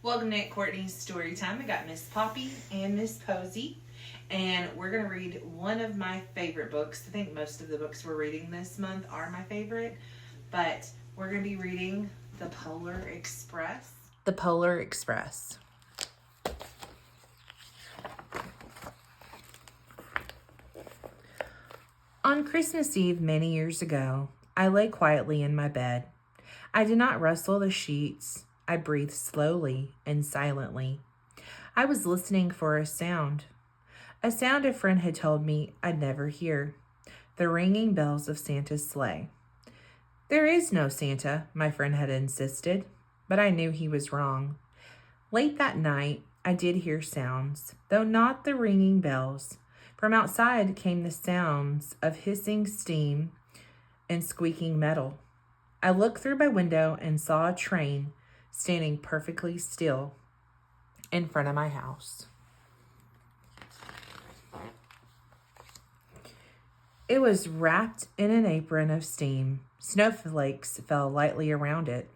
Welcome to Courtney's story time. I got Miss Poppy and Miss Posey, and we're going to read one of my favorite books. I think most of the books we're reading this month are my favorite, but we're going to be reading The Polar Express. The Polar Express. On Christmas Eve many years ago, I lay quietly in my bed. I did not rustle the sheets. I breathed slowly and silently. I was listening for a sound a friend had told me I'd never hear, the ringing bells of Santa's sleigh. There is no Santa, my friend had insisted, but I knew he was wrong. Late that night, I did hear sounds, though not the ringing bells. From outside came the sounds of hissing steam and squeaking metal. I looked through my window and saw a train standing perfectly still in front of my house. It was wrapped in an apron of steam. Snowflakes fell lightly around it.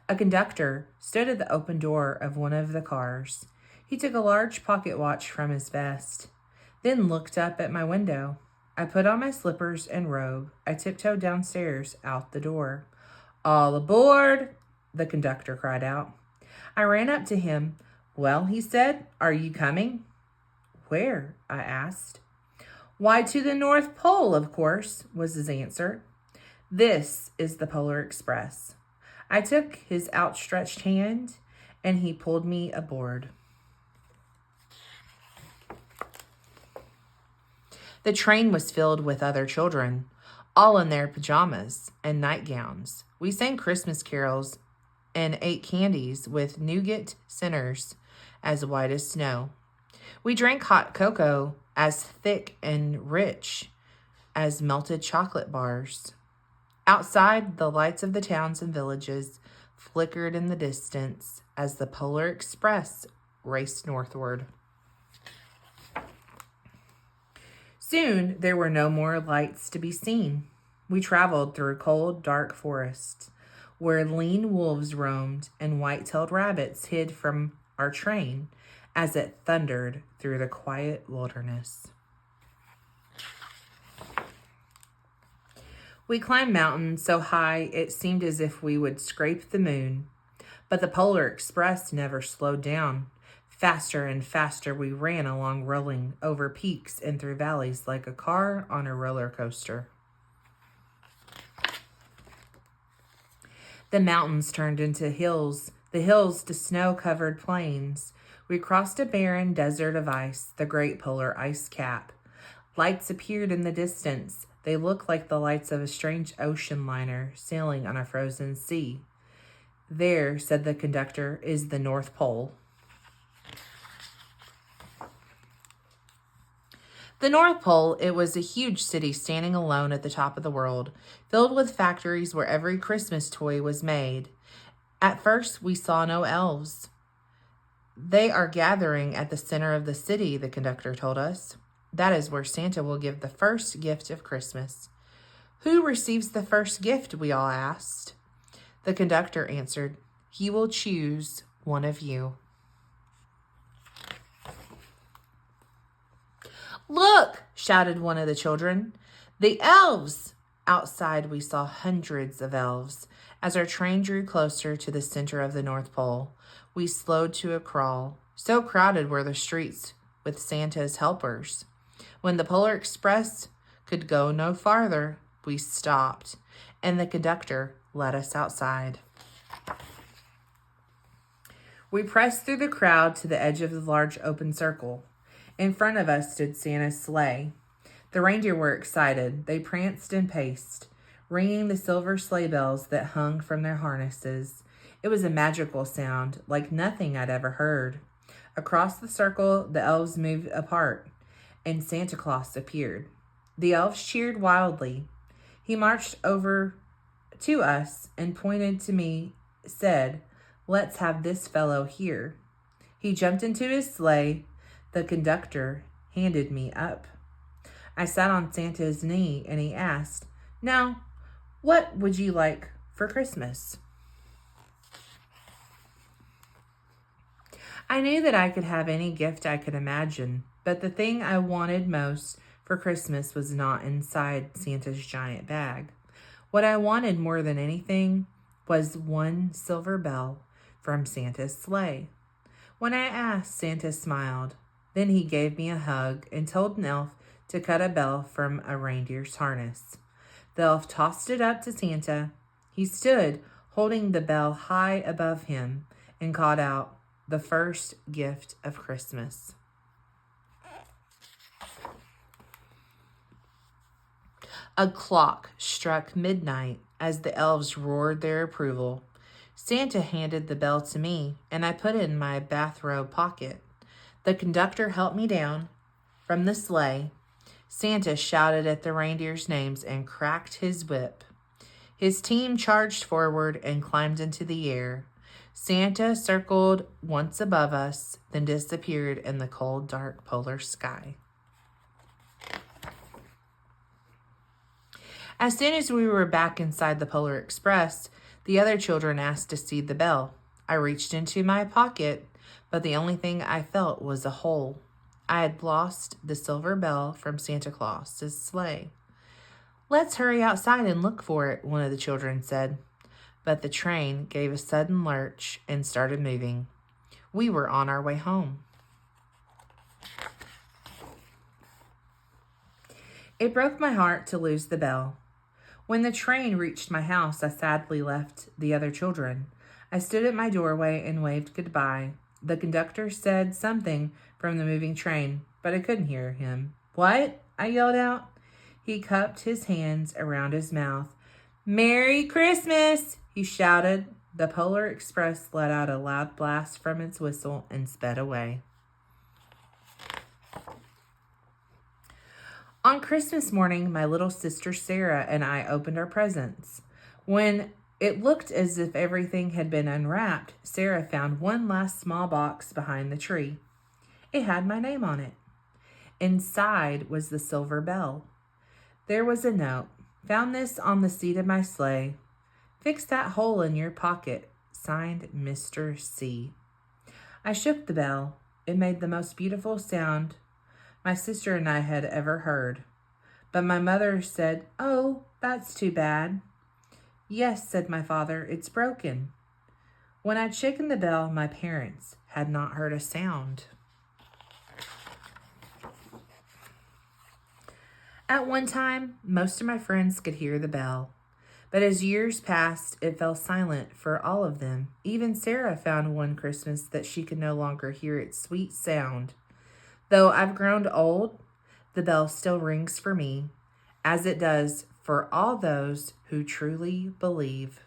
A conductor stood at the open door of one of the cars. He took a large pocket watch from his vest, then looked up at my window. I put on my slippers and robe. I tiptoed downstairs, out the door. "All aboard!" the conductor cried out. I ran up to him. "Well," he said, "are you coming?" "Where?" I asked. "Why, to the North Pole, of course," was his answer. "This is the Polar Express." I took his outstretched hand, and he pulled me aboard. The train was filled with other children, all in their pajamas and nightgowns. We sang Christmas carols and ate candies with nougat centers as white as snow. We drank hot cocoa as thick and rich as melted chocolate bars. Outside, the lights of the towns and villages flickered in the distance as the Polar Express raced northward. Soon, there were no more lights to be seen. We traveled through cold, dark forests, where lean wolves roamed and white-tailed rabbits hid from our train as it thundered through the quiet wilderness. We climbed mountains so high it seemed as if we would scrape the moon, but the Polar Express never slowed down. Faster and faster we ran along, rolling over peaks and through valleys like a car on a roller coaster. The mountains turned into hills, the hills to snow-covered plains. We crossed a barren desert of ice, the great polar ice cap. Lights appeared in the distance. They looked like the lights of a strange ocean liner sailing on a frozen sea. "There," said the conductor, "is the North Pole." The North Pole, it was a huge city standing alone at the top of the world, filled with factories where every Christmas toy was made. At first, we saw no elves. "They are gathering at the center of the city," the conductor told us. "That is where Santa will give the first gift of Christmas." "Who receives the first gift?" we all asked. The conductor answered, "He will choose one of you." "Look!" shouted one of the children. "The elves!" Outside, we saw hundreds of elves. As our train drew closer to the center of the North Pole, we slowed to a crawl. So crowded were the streets with Santa's helpers. When the Polar Express could go no farther, we stopped, and the conductor let us outside. We pressed through the crowd to the edge of the large open circle. In front of us stood Santa's sleigh. The reindeer were excited. They pranced and paced, ringing the silver sleigh bells that hung from their harnesses. It was a magical sound, like nothing I'd ever heard. Across the circle, the elves moved apart, and Santa Claus appeared. The elves cheered wildly. He marched over to us and pointed to me, said, "Let's have this fellow here." He jumped into his sleigh. The conductor handed me up. I sat on Santa's knee, and he asked, "Now, what would you like for Christmas?" I knew that I could have any gift I could imagine, but the thing I wanted most for Christmas was not inside Santa's giant bag. What I wanted more than anything was one silver bell from Santa's sleigh. When I asked, Santa smiled. Then he gave me a hug and told an elf to cut a bell from a reindeer's harness. The elf tossed it up to Santa. He stood, holding the bell high above him, and called out, "The first gift of Christmas." A clock struck midnight as the elves roared their approval. Santa handed the bell to me, and I put it in my bathrobe pocket. The conductor helped me down from the sleigh. Santa shouted at the reindeers' names and cracked his whip. His team charged forward and climbed into the air. Santa circled once above us, then disappeared in the cold, dark polar sky. As soon as we were back inside the Polar Express, the other children asked to see the bell. I reached into my pocket, but the only thing I felt was a hole. I had lost the silver bell from Santa Claus's sleigh. "Let's hurry outside and look for it," one of the children said. But the train gave a sudden lurch and started moving. We were on our way home. It broke my heart to lose the bell. When the train reached my house, I sadly left the other children. I stood at my doorway and waved goodbye. The conductor said something from the moving train, but I couldn't hear him. "What?" I yelled out. He cupped his hands around his mouth. "Merry Christmas!" he shouted. The Polar Express let out a loud blast from its whistle and sped away. On Christmas morning, my little sister Sarah and I opened our presents. When it looked as if everything had been unwrapped, Sarah found one last small box behind the tree. It had my name on it. Inside was the silver bell. There was a note. "Found this on the seat of my sleigh. Fix that hole in your pocket. Signed, Mr. C." I shook the bell. It made the most beautiful sound my sister and I had ever heard. But my mother said, "Oh, that's too bad." "Yes," said my father, "it's broken." When I'd shaken the bell, my parents had not heard a sound. At one time, most of my friends could hear the bell. But as years passed, it fell silent for all of them. Even Sarah found one Christmas that she could no longer hear its sweet sound. Though I've grown old, the bell still rings for me, as it does for all those who truly believe.